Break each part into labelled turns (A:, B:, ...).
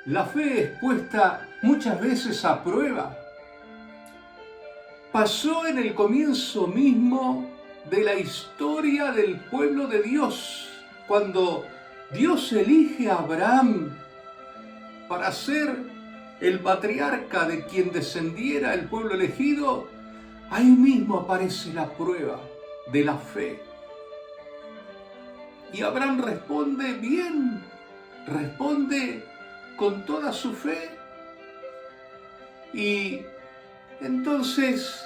A: La fe es puesta muchas veces a prueba. Pasó en el comienzo mismo de la historia del pueblo de Dios, cuando Dios elige a Abraham para ser el patriarca de quien descendiera el pueblo elegido. Ahí mismo aparece la prueba de la fe. Y Abraham responde bien, responde con toda su fe. Y entonces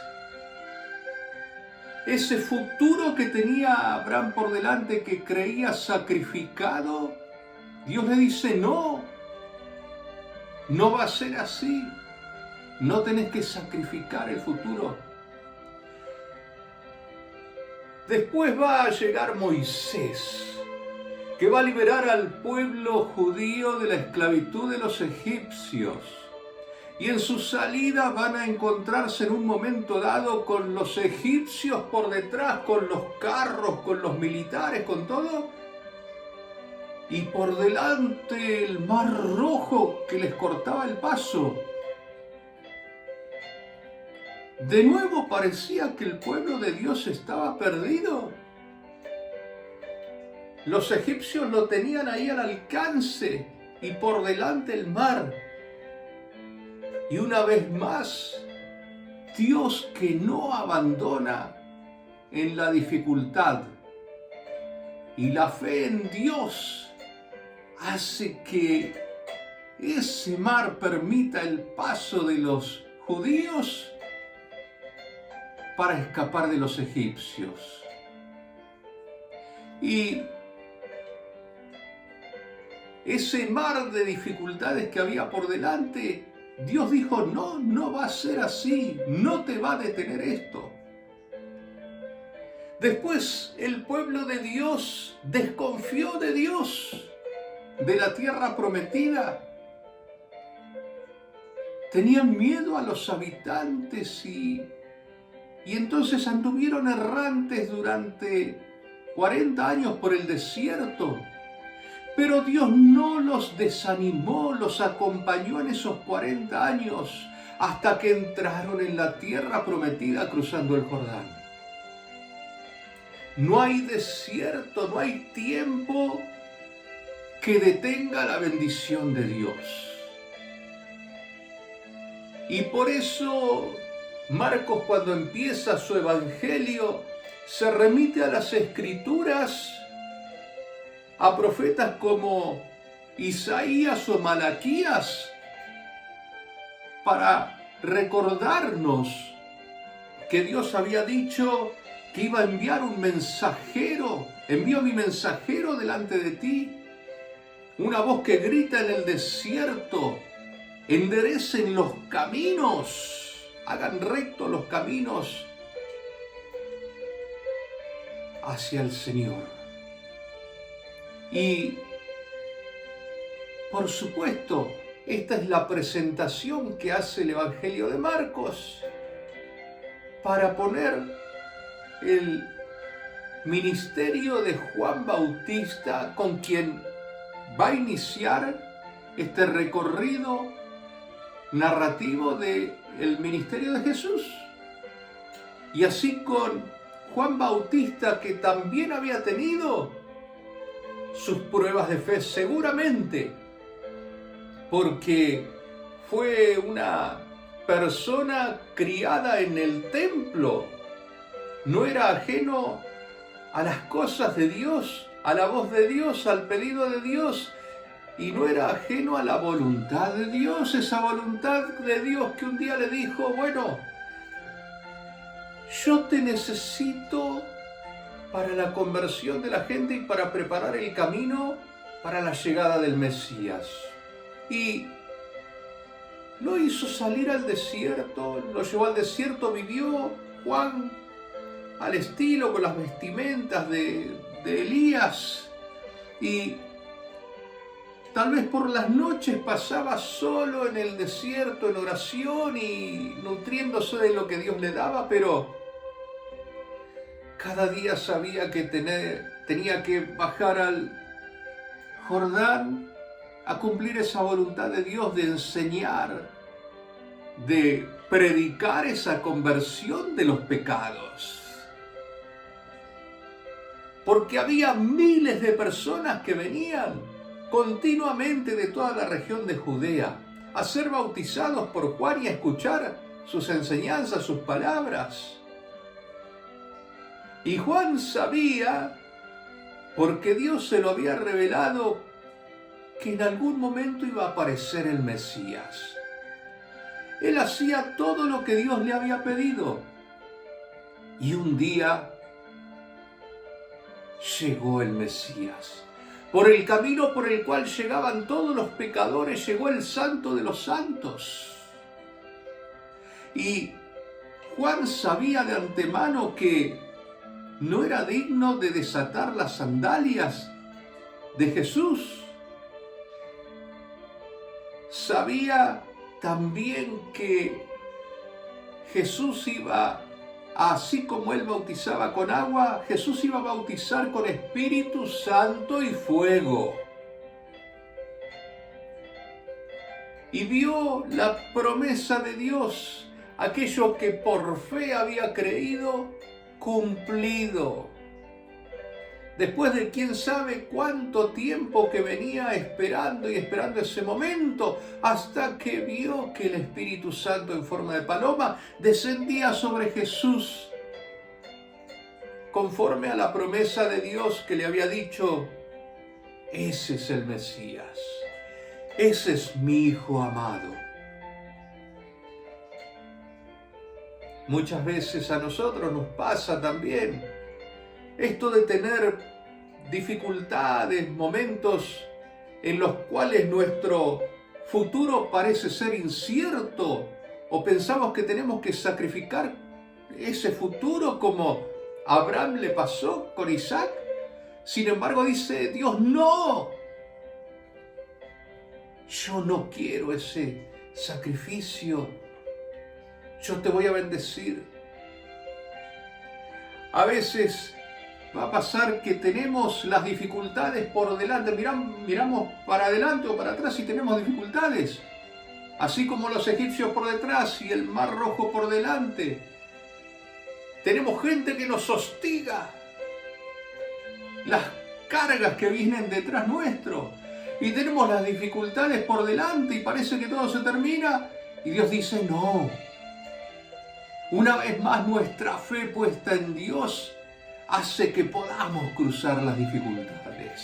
A: ese futuro que tenía Abraham por delante, que creía sacrificado, Dios le dice: no va a ser así, no tenés que sacrificar el futuro. Después va a llegar Moisés, que va a liberar al pueblo judío de la esclavitud de los egipcios. Y en su salida van a encontrarse en un momento dado con los egipcios por detrás, con los carros, con los militares, con todo. Y por delante el mar rojo que les cortaba el paso. De nuevo parecía que el pueblo de Dios estaba perdido. Los egipcios lo tenían ahí al alcance y por delante el mar. Y una vez más, Dios que no abandona en la dificultad. Y la fe en Dios hace que ese mar permita el paso de los judíos para escapar de los egipcios. Y ese mar de dificultades que había por delante, Dios dijo: no va a ser así, no te va a detener esto. Después el pueblo de Dios desconfió de Dios, de la tierra prometida. Tenían miedo a los habitantes y entonces anduvieron errantes durante 40 años por el desierto. Pero Dios no los desanimó, los acompañó en esos 40 años hasta que entraron en la tierra prometida cruzando el Jordán. No hay desierto, no hay tiempo que detenga la bendición de Dios. Y por eso Marcos, cuando empieza su evangelio, se remite a las Escrituras, a profetas como Isaías o Malaquías, para recordarnos que Dios había dicho que iba a enviar un mensajero. Envío mi mensajero delante de ti, una voz que grita en el desierto: enderecen los caminos, hagan rectos los caminos hacia el Señor. Y, por supuesto, esta es la presentación que hace el Evangelio de Marcos para poner el ministerio de Juan Bautista, con quien va a iniciar este recorrido narrativo del ministerio de Jesús. Y así con Juan Bautista, que también había tenido sus pruebas de fe, seguramente, porque fue una persona criada en el templo, no era ajeno a las cosas de Dios, a la voz de Dios, al pedido de Dios, y no era ajeno a la voluntad de Dios, esa voluntad de Dios que un día le dijo: bueno, yo te necesito para la conversión de la gente y para preparar el camino para la llegada del Mesías. Y lo hizo salir al desierto, lo llevó al desierto, vivió Juan al estilo, con las vestimentas de Elías, y tal vez por las noches pasaba solo en el desierto en oración y nutriéndose de lo que Dios le daba, pero cada día sabía que tenía que bajar al Jordán a cumplir esa voluntad de Dios de enseñar, de predicar esa conversión de los pecados. Porque había miles de personas que venían continuamente de toda la región de Judea a ser bautizados por Juan y a escuchar sus enseñanzas, sus palabras. Y Juan sabía, porque Dios se lo había revelado, que en algún momento iba a aparecer el Mesías. Él hacía todo lo que Dios le había pedido. Y un día llegó el Mesías. Por el camino por el cual llegaban todos los pecadores, llegó el Santo de los Santos. Y Juan sabía de antemano que no era digno de desatar las sandalias de Jesús. Sabía también que Jesús iba, así como él bautizaba con agua, Jesús iba a bautizar con Espíritu Santo y fuego. Y vio la promesa de Dios, aquello que por fe había creído, cumplido. Después de quién sabe cuánto tiempo que venía esperando y esperando ese momento, hasta que vio que el Espíritu Santo en forma de paloma descendía sobre Jesús, conforme a la promesa de Dios que le había dicho: ese es el Mesías, ese es mi Hijo amado. Muchas veces a nosotros nos pasa también esto de tener dificultades, momentos en los cuales nuestro futuro parece ser incierto, o pensamos que tenemos que sacrificar ese futuro como a Abraham le pasó con Isaac. Sin embargo, dice Dios: no, yo no quiero ese sacrificio, yo te voy a bendecir. A veces va a pasar que tenemos las dificultades por delante, miramos para adelante o para atrás y tenemos dificultades, así como los egipcios por detrás y el mar rojo por delante. Tenemos gente que nos hostiga, las cargas que vienen detrás nuestro, y tenemos las dificultades por delante y parece que todo se termina, y Dios dice: no. Una vez más, nuestra fe puesta en Dios hace que podamos cruzar las dificultades.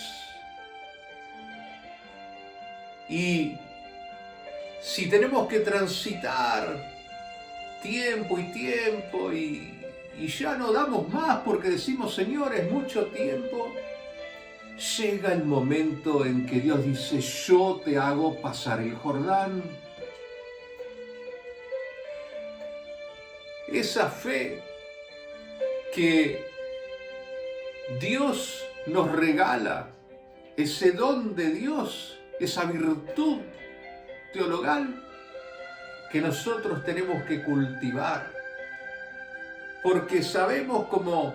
A: Y si tenemos que transitar tiempo y ya no damos más porque decimos: Señor, es mucho tiempo, llega el momento en que Dios dice: yo te hago pasar el Jordán. Esa fe que Dios nos regala, ese don de Dios, esa virtud teologal que nosotros tenemos que cultivar. Porque sabemos, como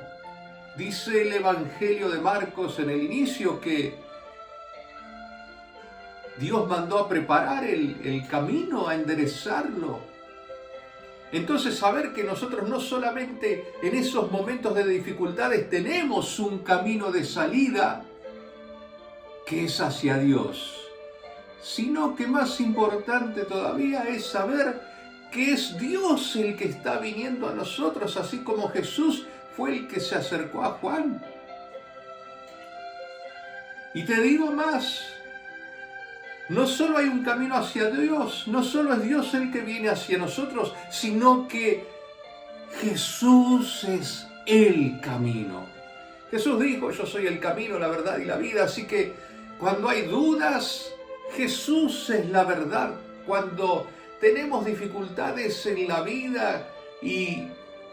A: dice el Evangelio de Marcos en el inicio, que Dios mandó a preparar el camino, a enderezarlo. Entonces, saber que nosotros no solamente en esos momentos de dificultades tenemos un camino de salida que es hacia Dios, sino que más importante todavía es saber que es Dios el que está viniendo a nosotros, así como Jesús fue el que se acercó a Juan. Y te digo más, no solo hay un camino hacia Dios, no solo es Dios el que viene hacia nosotros, sino que Jesús es el camino. Jesús dijo: yo soy el camino, la verdad y la vida. Así que cuando hay dudas, Jesús es la verdad. Cuando tenemos dificultades en la vida y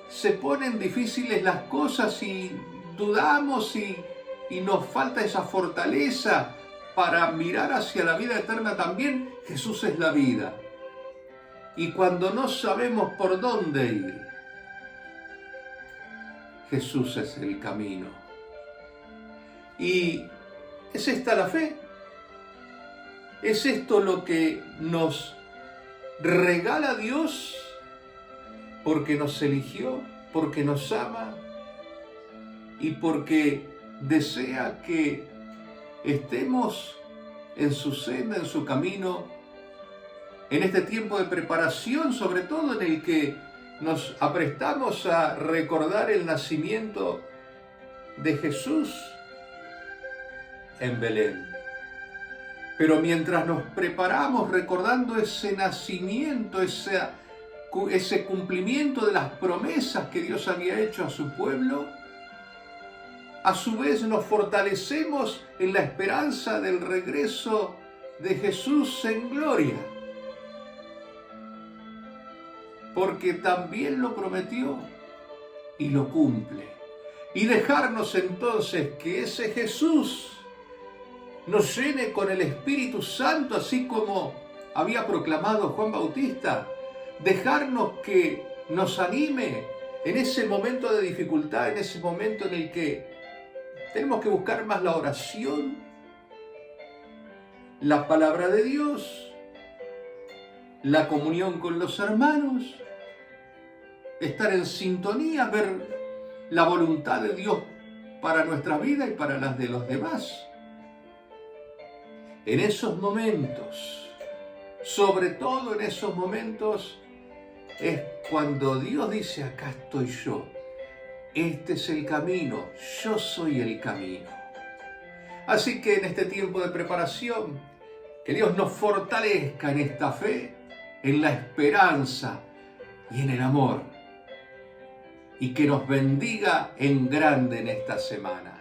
A: se ponen difíciles las cosas y dudamos y nos falta esa fortaleza para mirar hacia la vida eterna también, Jesús es la vida. Y cuando no sabemos por dónde ir, Jesús es el camino. Y es esta la fe. ¿Es esto lo que nos regala Dios porque nos eligió, porque nos ama y porque desea que estemos en su senda, en su camino, en este tiempo de preparación, sobre todo en el que nos aprestamos a recordar el nacimiento de Jesús en Belén? Pero mientras nos preparamos recordando ese nacimiento, ese cumplimiento de las promesas que Dios había hecho a su pueblo, a su vez nos fortalecemos en la esperanza del regreso de Jesús en gloria. Porque también lo prometió y lo cumple. Y dejarnos entonces que ese Jesús nos llene con el Espíritu Santo, así como había proclamado Juan Bautista. Dejarnos que nos anime en ese momento de dificultad, en ese momento en el que tenemos que buscar más la oración, la palabra de Dios, la comunión con los hermanos, estar en sintonía, ver la voluntad de Dios para nuestra vida y para las de los demás. En esos momentos, sobre todo en esos momentos, es cuando Dios dice: acá estoy yo, este es el camino, yo soy el camino. Así que en este tiempo de preparación, que Dios nos fortalezca en esta fe, en la esperanza y en el amor, y que nos bendiga en grande en esta semana.